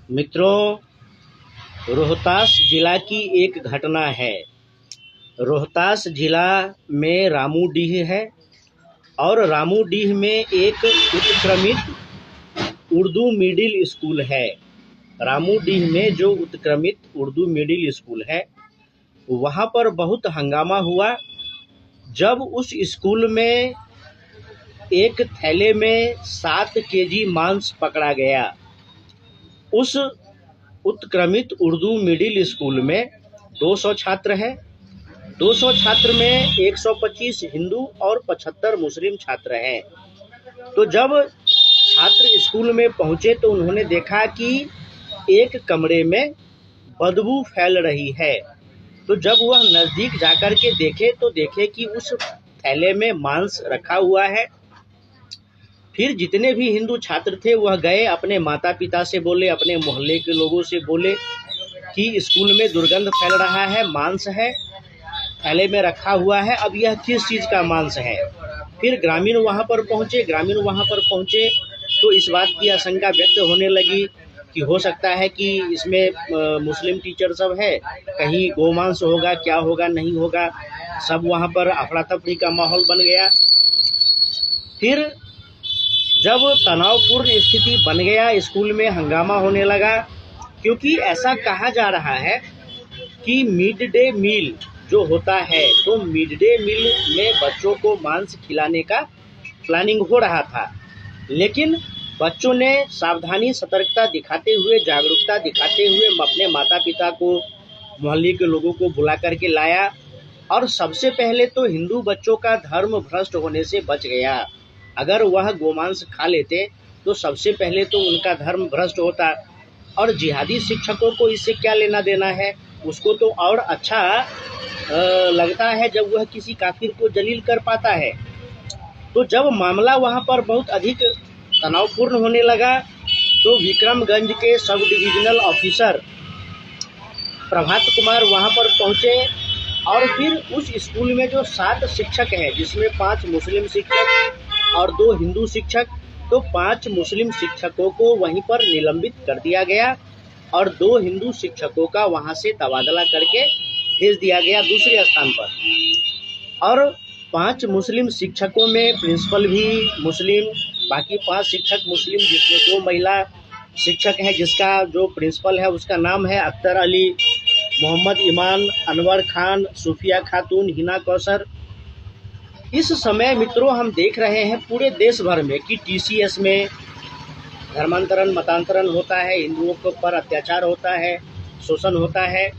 मित्रों, रोहतास जिला की एक घटना है। रोहतास जिला में रामूडीह है और रामूडीह में एक उत्क्रमित उर्दू मिडिल स्कूल है। रामूडीह में जो उत्क्रमित उर्दू मिडिल स्कूल है, वहाँ पर बहुत हंगामा हुआ जब उस स्कूल में एक थैले में 7 केजी मांस पकड़ा गया। उस उत्क्रमित उर्दू मिडिल स्कूल में 200 छात्र हैं। 200 छात्र में 125 हिंदू और 75 मुस्लिम छात्र हैं। तो जब छात्र स्कूल में पहुंचे तो उन्होंने देखा कि एक कमरे में बदबू फैल रही है। तो जब वह नज़दीक जाकर के देखे कि उस थैले में मांस रखा हुआ है। फिर जितने भी हिंदू छात्र थे वह गए, अपने माता पिता से बोले, अपने मोहल्ले के लोगों से बोले कि स्कूल में दुर्गंध फैल रहा है, मांस है, थैले में रखा हुआ है, अब यह किस चीज़ का मांस है। फिर ग्रामीण वहाँ पर पहुँचे तो इस बात की आशंका व्यक्त होने लगी कि हो सकता है कि इसमें मुस्लिम टीचर सब है, कहीं गोमांस होगा, क्या होगा, नहीं होगा। सब वहाँ पर अफरा तफरी का माहौल बन गया। फिर जब तनावपूर्ण स्थिति बन गया, स्कूल में हंगामा होने लगा, क्योंकि ऐसा कहा जा रहा है कि मिड डे मील जो होता है, तो मिड डे मील में बच्चों को मांस खिलाने का प्लानिंग हो रहा था। लेकिन बच्चों ने सावधानी, सतर्कता दिखाते हुए, जागरूकता दिखाते हुए अपने माता पिता को, मोहल्ले के लोगों को बुला करके लाया और सबसे पहले तो हिंदू बच्चों का धर्म भ्रष्ट होने से बच गया। अगर वह गोमांस खा लेते तो सबसे पहले तो उनका धर्म भ्रष्ट होता, और जिहादी शिक्षकों को इससे क्या लेना देना है। उसको तो और अच्छा लगता है जब वह किसी काफिर को जलील कर पाता है। तो जब मामला वहाँ पर बहुत अधिक तनावपूर्ण होने लगा तो विक्रमगंज के sub divisional officer Prabhat Kumar वहाँ पर पहुँचे और फिर उस स्कूल में जो 7 शिक्षक हैं, जिसमें 5 मुस्लिम शिक्षक और 2 हिंदू शिक्षक, तो 5 मुस्लिम शिक्षकों को वहीं पर निलंबित कर दिया गया और 2 हिंदू शिक्षकों का वहां से तबादला करके भेज दिया गया दूसरे स्थान पर। और 5 मुस्लिम शिक्षकों में प्रिंसिपल भी मुस्लिम, बाकी 5 शिक्षक मुस्लिम, जिसमें 2 महिला शिक्षक हैं। जिसका जो प्रिंसिपल है उसका नाम है अख्तर अली, मोहम्मद ईमान, अनवर खान, सूफिया खातून, हिना कौसर। इस समय मित्रों हम देख रहे हैं पूरे देश भर में कि टीसीएस में धर्मांतरण, मतांतरण होता है, हिंदुओं के ऊपर अत्याचार होता है, शोषण होता है।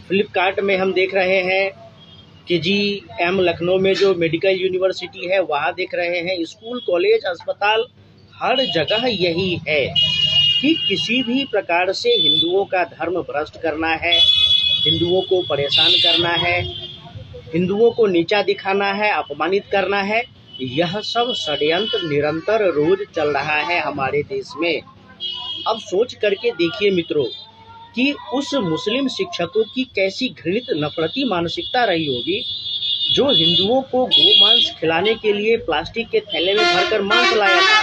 फ्लिपकार्ट में हम देख रहे हैं कि GM लखनऊ में जो मेडिकल यूनिवर्सिटी है वहाँ देख रहे हैं, स्कूल, कॉलेज, अस्पताल, हर जगह यही है कि किसी भी प्रकार से हिंदुओं का धर्म भ्रष्ट करना है, हिंदुओं को परेशान करना है, हिंदुओं को नीचा दिखाना है, अपमानित करना है। यह सब षड्यंत्र निरंतर रोज चल रहा है हमारे देश में। अब सोच करके देखिए मित्रों कि उस मुस्लिम शिक्षकों की कैसी घृणित, नफरती मानसिकता रही होगी जो हिंदुओं को गोमांस खिलाने के लिए प्लास्टिक के थैले में भरकर मांस लाया था।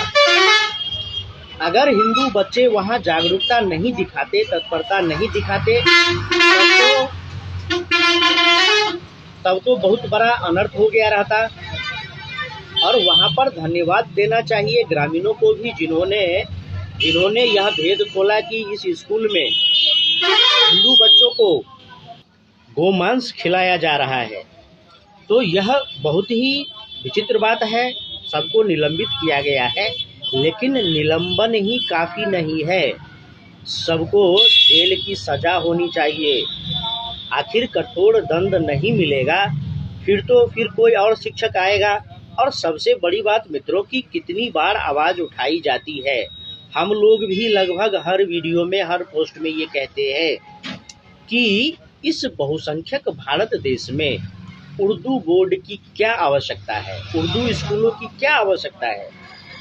अगर हिंदू बच्चे वहां जागरूकता नहीं दिखाते, तत्परता नहीं दिखाते, तब तो बहुत बड़ा अनर्थ हो गया रहता। और वहाँ पर धन्यवाद देना चाहिए ग्रामीणों को भी, जिन्होंने यह भेद खोला कि इस स्कूल में हिंदू बच्चों को गोमांस खिलाया जा रहा है। तो यह बहुत ही विचित्र बात है। सबको निलंबित किया गया है, लेकिन निलंबन ही काफ़ी नहीं है, सबको जेल की सज़ा होनी चाहिए। आखिर कठोर दंड नहीं मिलेगा फिर कोई और शिक्षक आएगा। और सबसे बड़ी बात मित्रों की कितनी बार आवाज़ उठाई जाती है, हम लोग भी लगभग हर वीडियो में, हर पोस्ट में ये कहते हैं कि इस बहुसंख्यक भारत देश में उर्दू बोर्ड की क्या आवश्यकता है, उर्दू स्कूलों की क्या आवश्यकता है,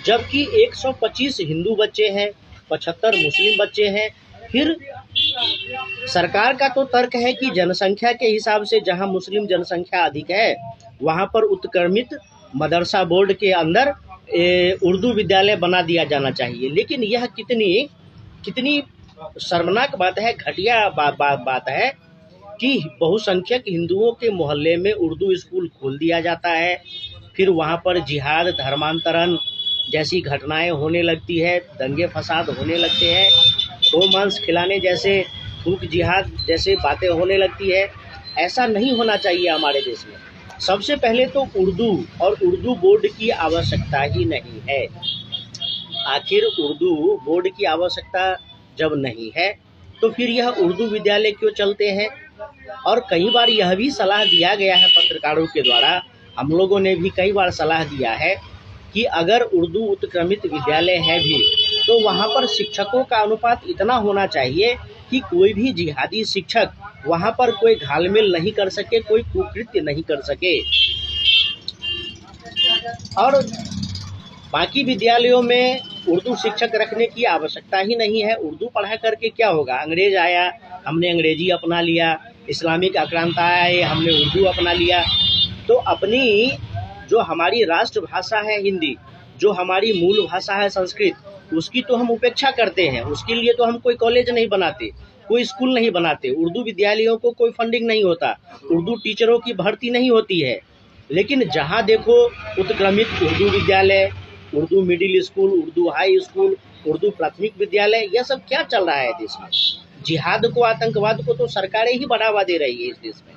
जबकि 125 हिंदू बच्चे हैं, 75 मुस्लिम बच्चे हैं। फिर सरकार का तो तर्क है कि जनसंख्या के हिसाब से जहां मुस्लिम जनसंख्या अधिक है वहां पर उत्क्रमित मदरसा बोर्ड के अंदर उर्दू विद्यालय बना दिया जाना चाहिए। लेकिन यह कितनी शर्मनाक बात है, घटिया बात है कि बहुसंख्यक हिंदुओं के मोहल्ले में उर्दू स्कूल खोल दिया जाता है, फिर वहाँ पर जिहाद, धर्मांतरण जैसी घटनाएं होने लगती है, दंगे फसाद होने लगते हैं, गोमांस खिलाने जैसे, फूक जिहाद जैसे बातें होने लगती है। ऐसा नहीं होना चाहिए हमारे देश में। सबसे पहले तो उर्दू और उर्दू बोर्ड की आवश्यकता ही नहीं है। आखिर उर्दू बोर्ड की आवश्यकता जब नहीं है तो फिर यह उर्दू विद्यालय क्यों चलते हैं? और कई बार यह भी सलाह दिया गया है पत्रकारों के द्वारा, हम लोगों ने भी कई बार सलाह दिया है कि अगर उर्दू उत्क्रमित विद्यालय है भी तो वहाँ पर शिक्षकों का अनुपात इतना होना चाहिए कि कोई भी जिहादी शिक्षक वहाँ पर कोई घालमेल नहीं कर सके, कोई कुकृत्य नहीं कर सके। और बाकी विद्यालयों में उर्दू शिक्षक रखने की आवश्यकता ही नहीं है। उर्दू पढ़ा करके क्या होगा? अंग्रेज आया, हमने अंग्रेजी अपना लिया, इस्लामिक आक्रांता आए, हमने उर्दू अपना लिया। तो अपनी जो हमारी राष्ट्रभाषा है हिंदी, जो हमारी मूल भाषा है संस्कृत, उसकी तो हम उपेक्षा करते हैं। उसके लिए तो हम कोई कॉलेज नहीं बनाते, कोई स्कूल नहीं बनाते, उर्दू विद्यालयों को कोई फंडिंग नहीं होता, उर्दू टीचरों की भर्ती नहीं होती है। लेकिन जहाँ देखो उत्क्रमित उर्दू विद्यालय, Urdu middle school, Urdu high school, Urdu प्राथमिक विद्यालय, यह सब क्या चल रहा है देश में? जिहाद को, आतंकवाद को तो सरकारें ही बढ़ावा दे रही है इस देश में।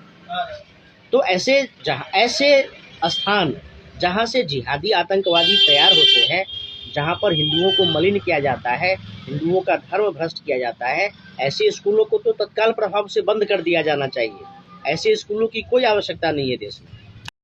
तो ऐसे स्थान जहाँ से जिहादी आतंकवादी तैयार होते हैं, जहाँ पर हिंदुओं को मलिन किया जाता है, हिंदुओं का धर्म भ्रष्ट किया जाता है, ऐसे स्कूलों को तो तत्काल प्रभाव से बंद कर दिया जाना चाहिए। ऐसे स्कूलों की कोई आवश्यकता नहीं है देश में।